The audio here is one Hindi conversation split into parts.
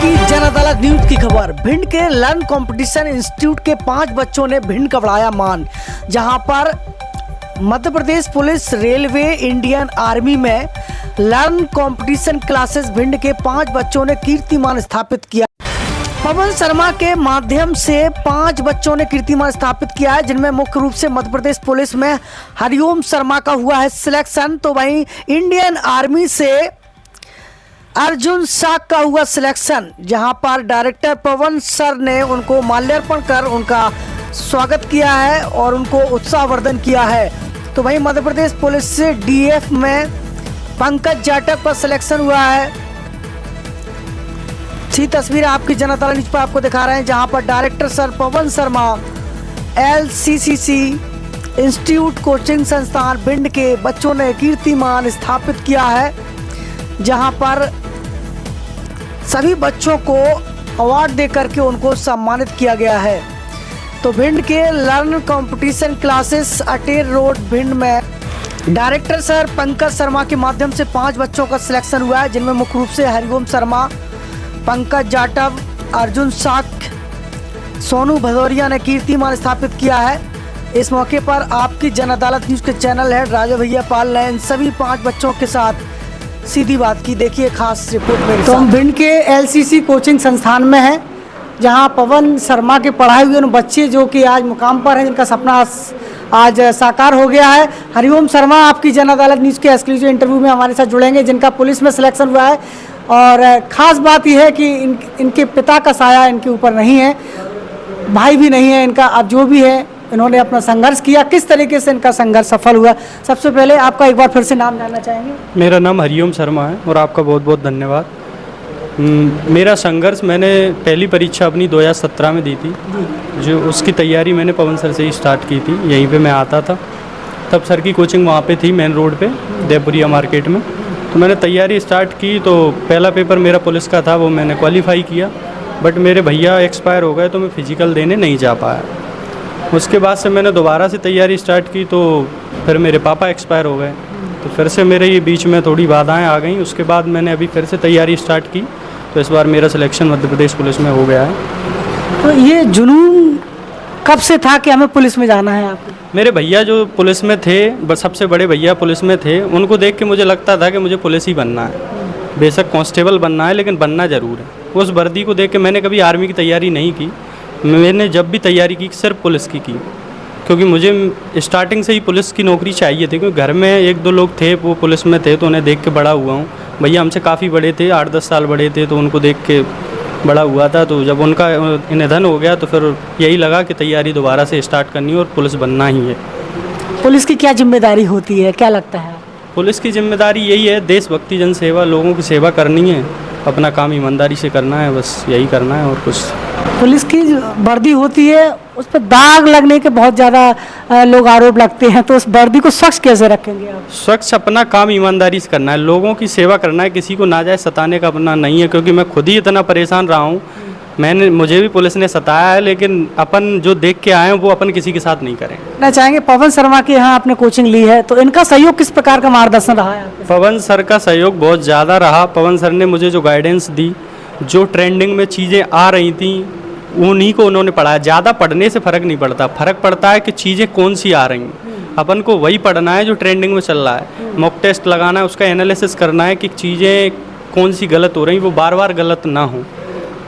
आपकी जन अदालत न्यूज की खबर। भिंड के लर्न कंपटीशन इंस्टीट्यूट के 5 बच्चों ने भिंड का बढ़ाया मान, जहां पर Madhya Pradesh police, railway, Indian army में लर्न कंपटीशन क्लासेस भिंड के 5 बच्चों ने कीर्तिमान स्थापित किया। पवन शर्मा के माध्यम से 5 बच्चों ने कीर्तिमान स्थापित किया है, जिनमें मुख्य रूप से मध्य प्रदेश पुलिस में हरिओम शर्मा का हुआ है सिलेक्शन, तो वहीं इंडियन आर्मी से अर्जुन साक का हुआ सिलेक्शन, जहां पर डायरेक्टर पवन सर ने उनको माल्यार्पण कर उनका स्वागत किया है और उनको उत्साहवर्धन किया है। तो वहीं मध्य प्रदेश पुलिस से डीएफ में पंकज जाटव का सिलेक्शन हुआ है। ये तस्वीर आपकी जन अदालत न्यूज पर आपको दिखा रहे हैं, जहां पर director sir Pawan Sharma LCCC institute coaching संस्थान भिंड के बच्चों ने कीर्तिमान स्थापित किया है, जहां पर सभी बच्चों को अवार्ड देकर के उनको सम्मानित किया गया है। तो भिंड के learn competition classes Ater road Bhind में डायरेक्टर सर पंकज शर्मा के माध्यम से 5 बच्चों का सिलेक्शन हुआ है, जिनमें मुख्य रूप से हरिओम शर्मा, पंकज जाटव, अर्जुन साक, सोनू भदौरिया ने कीर्तिमान स्थापित किया है। इस मौके पर आपकी जन अदालत न्यूज के चैनल हेड राजा भैया पाल ने इन सभी 5 बच्चों के साथ सीधी बात की। देखिए खास रिपोर्ट में। तो हम भिंड के LCC कोचिंग संस्थान में हैं, जहां पवन शर्मा के पढ़ाए हुए बच्चे जो कि आज मुकाम पर हैं, जिनका सपना आज साकार हो गया है। हरिओम शर्मा आपकी जन अदालत न्यूज़ के एक्सक्लूसिव इंटरव्यू में हमारे साथ जुड़ेंगे, जिनका पुलिस में सिलेक्शन हुआ है। और ख़ास बात यह है कि इनके पिता का साया इनके ऊपर नहीं है, भाई भी नहीं है इनका। अब जो भी है, इन्होंने अपना संघर्ष किया, किस तरीके से इनका संघर्ष सफल हुआ। सबसे पहले आपका एक बार फिर से नाम जानना चाहेंगे। मेरा नाम हरिओम शर्मा है और आपका बहुत बहुत धन्यवाद। मेरा संघर्ष, मैंने पहली परीक्षा अपनी 2017 में दी थी, जो उसकी तैयारी मैंने पवन सर से ही स्टार्ट की थी। यहीं पे मैं आता था, तब सर की कोचिंग वहाँ पे थी, मेन रोड पे देवपुरिया मार्केट में। तो मैंने तैयारी स्टार्ट की, तो पहला पेपर मेरा पुलिस का था, वो मैंने क्वालिफाई किया। बट मेरे भैया एक्सपायर हो गए, तो मैं फिजिकल देने नहीं जा पाया। उसके बाद से मैंने दोबारा से तैयारी स्टार्ट की, तो फिर मेरे पापा एक्सपायर हो गए, तो फिर से मेरे ये बीच में थोड़ी बाधाएं आ गई। उसके बाद मैंने अभी फिर से तैयारी स्टार्ट की, तो इस बार मेरा सिलेक्शन मध्य प्रदेश पुलिस में हो गया है। तो ये जुनून कब से था कि हमें पुलिस में जाना है आपको? मेरे भैया जो पुलिस में थे, सबसे बड़े भैया पुलिस में थे, उनको देख के मुझे लगता था कि मुझे पुलिस ही बनना है। बेशक कांस्टेबल बनना है, लेकिन बनना ज़रूर है। उस वर्दी को देख के मैंने कभी आर्मी की तैयारी नहीं की। मैंने जब भी तैयारी की सिर्फ पुलिस की, क्योंकि मुझे स्टार्टिंग से ही पुलिस की नौकरी चाहिए थी। क्योंकि घर में 1-2 लोग थे वो पुलिस में थे, तो उन्हें देख के बड़ा हुआ हूँ। भैया हमसे काफ़ी बड़े थे, 8-10 साल बड़े थे, तो उनको देख के बड़ा हुआ था। तो जब उनका निधन हो गया, तो फिर यही लगा कि तैयारी दोबारा से स्टार्ट करनी है और पुलिस बनना ही है। पुलिस की क्या जिम्मेदारी होती है, क्या लगता है? पुलिस की जिम्मेदारी यही है, देशभक्ति, जनसेवा, लोगों की सेवा करनी है, अपना काम ईमानदारी से करना है, बस यही करना है और कुछ। पुलिस की वर्दी होती है, उस पर दाग लगने के बहुत ज़्यादा लोग आरोप लगते हैं, तो उस वर्दी को स्वच्छ कैसे रखेंगे आप? स्वच्छ अपना काम ईमानदारी से करना है, लोगों की सेवा करना है, किसी को नाजायज सताने का अपना नहीं है। क्योंकि मैं खुद ही इतना परेशान रहा हूँ, मुझे भी पुलिस ने सताया है, लेकिन अपन जो देख के आए हैं वो अपन किसी के साथ नहीं करें। मैं चाहेंगे पवन शर्मा के यहाँ आपने कोचिंग ली है, तो इनका सहयोग किस प्रकार का मार्गदर्शन रहा है? पवन सर का सहयोग बहुत ज़्यादा रहा। पवन सर ने मुझे जो गाइडेंस दी, जो ट्रेंडिंग में चीज़ें आ रही थी, उन्हीं को उन्होंने पढ़ाया। ज़्यादा पढ़ने से फ़र्क नहीं पड़ता, फ़र्क पड़ता है कि चीज़ें कौन सी आ रही हैं। अपन को वही पढ़ना है जो ट्रेंडिंग में चल रहा है। मॉक टेस्ट लगाना है, उसका एनालिसिस करना है कि चीज़ें कौन सी गलत हो रही, वो बार बार गलत ना हो।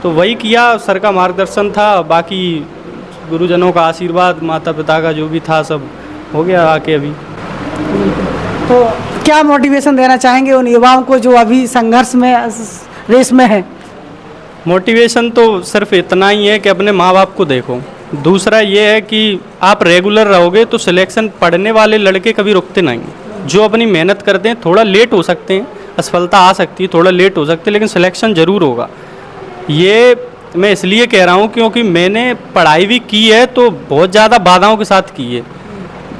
तो वही किया, सर का मार्गदर्शन था, बाकी गुरुजनों का आशीर्वाद, माता पिता का जो भी था, सब हो गया आके अभी। तो क्या मोटिवेशन देना चाहेंगे उन युवाओं को जो अभी संघर्ष में, रेस में है? मोटिवेशन तो सिर्फ इतना ही है कि अपने माँ बाप को देखो। दूसरा ये है कि आप रेगुलर रहोगे तो सिलेक्शन, पढ़ने वाले लड़के कभी रुकते नहीं। जो अपनी मेहनत करते हैं, थोड़ा लेट हो सकते हैं, असफलता आ सकती है, थोड़ा लेट हो सकती है, लेकिन सिलेक्शन ज़रूर होगा। ये मैं इसलिए कह रहा हूँ क्योंकि मैंने पढ़ाई भी की है, तो बहुत ज़्यादा बाधाओं के साथ की है।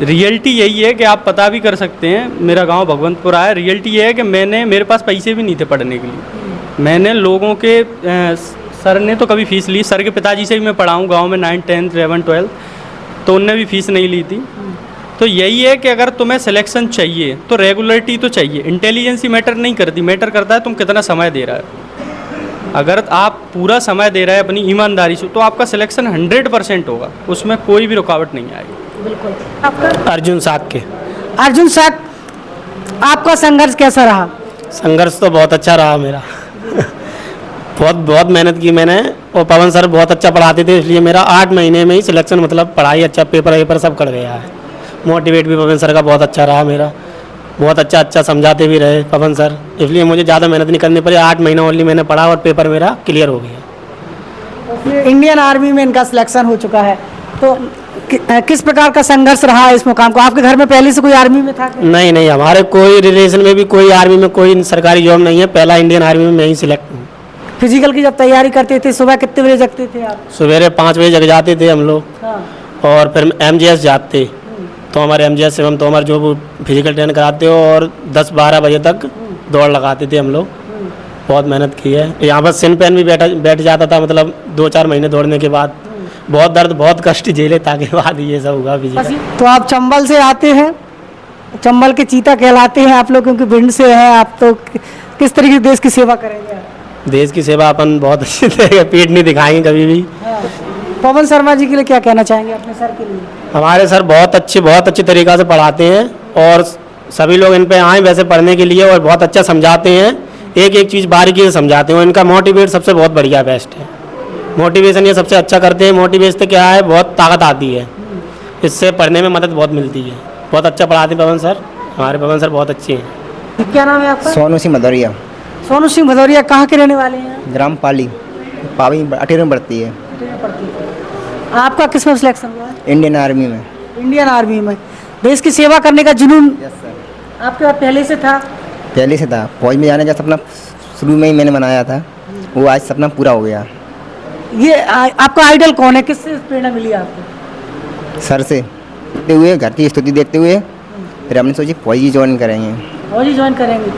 रियलिटी यही है कि आप पता भी कर सकते हैं, मेरा गांव भगवंतपुरा है। रियलिटी ये है कि मेरे पास पैसे भी नहीं थे पढ़ने के लिए। मैंने लोगों के सर ने तो कभी फ़ीस ली, सर के पिताजी से भी मैं पढ़ा हूँ गाँव में 9, 10, 11, 12, तो उनने भी फ़ीस नहीं ली थी। तो यही है कि अगर तुम्हें सिलेक्शन चाहिए तो रेगुलरिटी तो चाहिए। इंटेलिजेंसी मैटर नहीं करती, मैटर करता है तुम कितना समय दे रहा है। अगर आप पूरा समय दे रहे हैं अपनी ईमानदारी से तो आपका सिलेक्शन 100% होगा, उसमें कोई भी रुकावट नहीं आएगी। बिल्कुल। आपका अर्जुन साग के। अर्जुन साहब, आपका संघर्ष कैसा रहा? संघर्ष तो बहुत अच्छा रहा मेरा। बहुत मेहनत की मैंने, और पवन सर बहुत अच्छा पढ़ाते थे, इसलिए मेरा 8 महीने में ही सिलेक्शन, मतलब पढ़ाई अच्छा, पेपर सब कर गया है। मोटिवेट भी पवन सर का बहुत अच्छा रहा मेरा, बहुत अच्छा समझाते भी रहे पवन सर, इसलिए मुझे ज़्यादा मेहनत नहीं करनी पड़ी। 8 महीना ओनली मैंने पढ़ा और पेपर मेरा क्लियर हो गया। इंडियन आर्मी में इनका सिलेक्शन हो चुका है, तो किस प्रकार का संघर्ष रहा इस मुकाम को? आपके घर में पहले से कोई आर्मी में था? नहीं, हमारे कोई रिलेशन में भी कोई आर्मी में कोई सरकारी जॉब नहीं है। पहला इंडियन आर्मी में मैं ही सिलेक्ट हूँ। फिजिकल की जब तैयारी करते थे सुबह कितने बजे जगते थे आप? सवेरे 5 बजे जग जाते थे हम लोग। हाँ। और फिर MGS जाते, तो हमारे MGS से हम तोमर जो फिजिकल ट्रेन कराते हो, और 10-12 बजे तक दौड़ लगाते थे हम लोग। बहुत मेहनत की है। यहाँ पर सिन पेन भी बैठ जाता था, मतलब 2-4 महीने दौड़ने के बाद। बहुत दर्द, बहुत कष्ट झेले, ताकि बाद ये सब हुआ फिजिकल। तो आप चंबल से आते हैं, चंबल के चीता कहलाते हैं आप लोग, क्योंकि भिंड से हैं आप, तो किस तरीके से देश की सेवा करेंगे आप? देश की सेवा अपन बहुत अच्छी तरह, पीठ नहीं दिखाएंगे कभी भी। पवन शर्मा जी के लिए क्या कहना चाहेंगे अपने सर के लिए? हमारे सर बहुत अच्छी तरीक़ा से पढ़ाते हैं, और सभी लोग इन पे आए वैसे पढ़ने के लिए, और बहुत अच्छा समझाते हैं। एक चीज़ बारीकी से समझाते हैं। इनका मोटिवेट सबसे बहुत बढ़िया बेस्ट है। मोटिवेशन ये सबसे अच्छा करते हैं। मोटिवेशन से क्या है, बहुत ताकत आती है, इससे पढ़ने में मदद बहुत मिलती है। बहुत अच्छा पढ़ाते हैं पवन सर, हमारे पवन सर बहुत अच्छे हैं। क्या नाम है आपका? सोनू सिंह भदौरिया। सोनू सिंह भदौरिया कहाँ के रहने वाले हैं? ग्राम पाली, पावी 18 में पड़ती है। आपका किस में सिलेक्शन हुआ है? इंडियन आर्मी में। इंडियन आर्मी में। देश की सेवा करने का जुनून यस सर। आपके पास पहले से था? पहले से था। फौज में जाने का सपना शुरू में ही मैंने बनाया था, वो आज सपना पूरा हो गया। ये आपका आइडल कौन है? किससे प्रेरणा मिली आपको? सर से देखते हुए, घर की स्थिति देखते हुए, फिर हमने सोची फौजी ज्वाइन करेंगे। फौजी ज्वाइन करेंगे।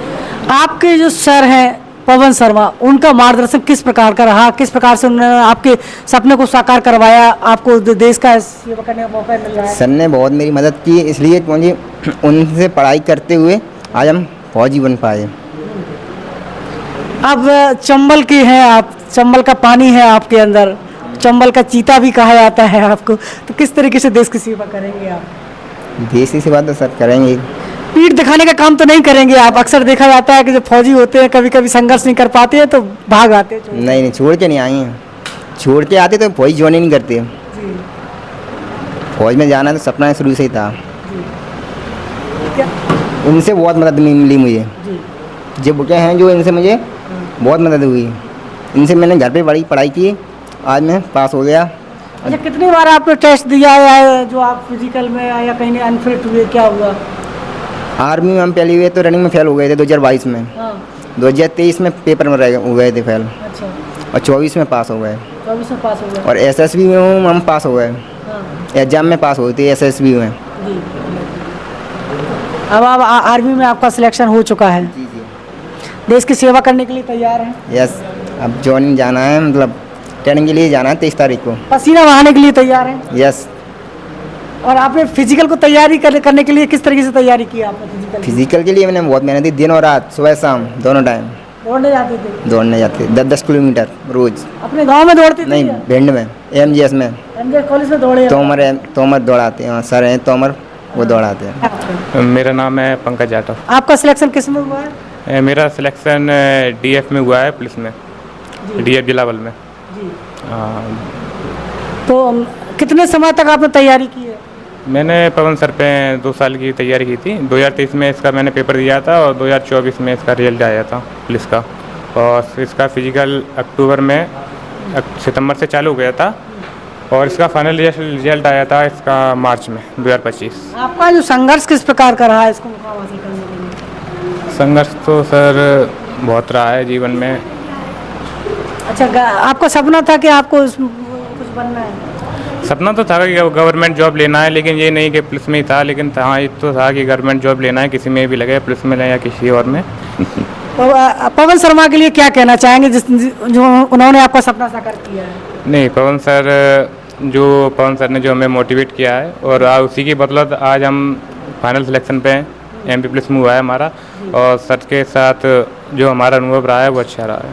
आपके जो सर हैं पवन शर्मा, उनका मार्गदर्शन किस प्रकार का रहा? किस प्रकार से उन्होंने आपके सपने को साकार करवाया? आपको देश का सेवा करने का मौका मिल रहा है। सर ने बहुत मेरी मदद की, इसलिए मुझे उनसे पढ़ाई करते हुए आज हम फौजी बन पाए। अब चंबल के हैं आप, चंबल का पानी है आपके अंदर, चंबल का चीता भी कहा जाता है आपको, तो किस तरीके से देश की सेवा करेंगे आप? देश की सेवा तो सर करेंगे। पीठ दिखाने का काम तो नहीं करेंगे आप? अक्सर देखा जाता है कि जो फौजी होते हैं कभी कभी संघर्ष नहीं कर पाते हैं तो भाग आते हैं। नहीं, छोड़ के नहीं आए हैं। छोड़ के आते तो फौज ज्वाइन ही नहीं करते। फौज में जाना तो सपना शुरू से ही था। इनसे बहुत मदद मिली मुझे। जो बुके हैं जो इनसे मुझे बहुत मदद हुई। इनसे मैंने घर पे बड़ी पढ़ाई की, आज मैं पास हो गया। अच्छा, कितनी बार आपने टेस्ट दिया है जो आप फिजिकल में या कहीं अनफिट हुए, क्या हुआ? आर्मी में हम पहली हुए तो रनिंग में फेल हो गए थे 2022 में। हाँ। 2023 में पेपर में हो गए थे फेल, अच्छा। और 24 में पास हो गए। 24 में पास हो गए। और SSB में हम पास हो गए। हाँ। एग्जाम में पास हुए थे SSB में। जी। अब आप आर्मी में आपका सिलेक्शन हो चुका है। जी। देश की सेवा करने के लिए तैयार हैं? यस। अब ज्वाइनिंग जाना है, मतलब ट्रेनिंग के लिए जाना है 23 तारीख को। पसीना बहाने के लिए तैयार हैं? यस। और आपने फिजिकल को तैयारी करने के लिए किस तरीके से तैयारी की आपने? फिजिकल के लिए मैंने बहुत मेहनत की, दिन और रात, सुबह शाम दोनों टाइम दौड़ने जाते थे? दौड़ने जाते 10-10 किलोमीटर रोज। अपने गांव में दौड़ते थे? नहीं, भिंड में MGS में। MGS कॉलेज में दौड़े? तोमर दौड़ाते हैं, सर हैं तोमर, वो दौड़ाते हैं। मेरा नाम है पंकज जाटव। आपका सिलेक्शन किस में हुआ है? मेरा सिलेक्शन DF में हुआ है, पुलिस में, DF बिलावल में। जी। तो कितने समय तक आपने तैयारी की है? मैंने पवन सर पे 2 साल की तैयारी की थी। 2023 में इसका मैंने पेपर दिया था, और 2024 में इसका रिजल्ट आया था पुलिस का। और इसका फिजिकल सितंबर से चालू हो गया था, और इसका फाइनल रिजल्ट आया था इसका मार्च में 2025। आपका जो संघर्ष किस प्रकार का रहा है इसको मुकाम हासिल करने के लिए? संघर्ष तो सर बहुत रहा है जीवन में। अच्छा, आपका सपना था कि आपको कुछ बनना है? सपना तो था कि गवर्नमेंट जॉब लेना है, लेकिन ये नहीं कि पुलिस में ही था, लेकिन हाँ ये तो था कि गवर्नमेंट जॉब लेना है, किसी में भी लगे, पुलिस में लगे या किसी और में। पवन शर्मा के लिए क्या कहना चाहेंगे जो उन्होंने आपका सपना साकार किया है? नहीं, पवन सर ने जो हमें मोटिवेट किया है, और उसी की बदौलत आज हम फाइनल सिलेक्शन पे हैं। MP पुलिस में हुआ है हमारा, और सर के साथ जो हमारा अनुभव रहा है वो अच्छा रहा है।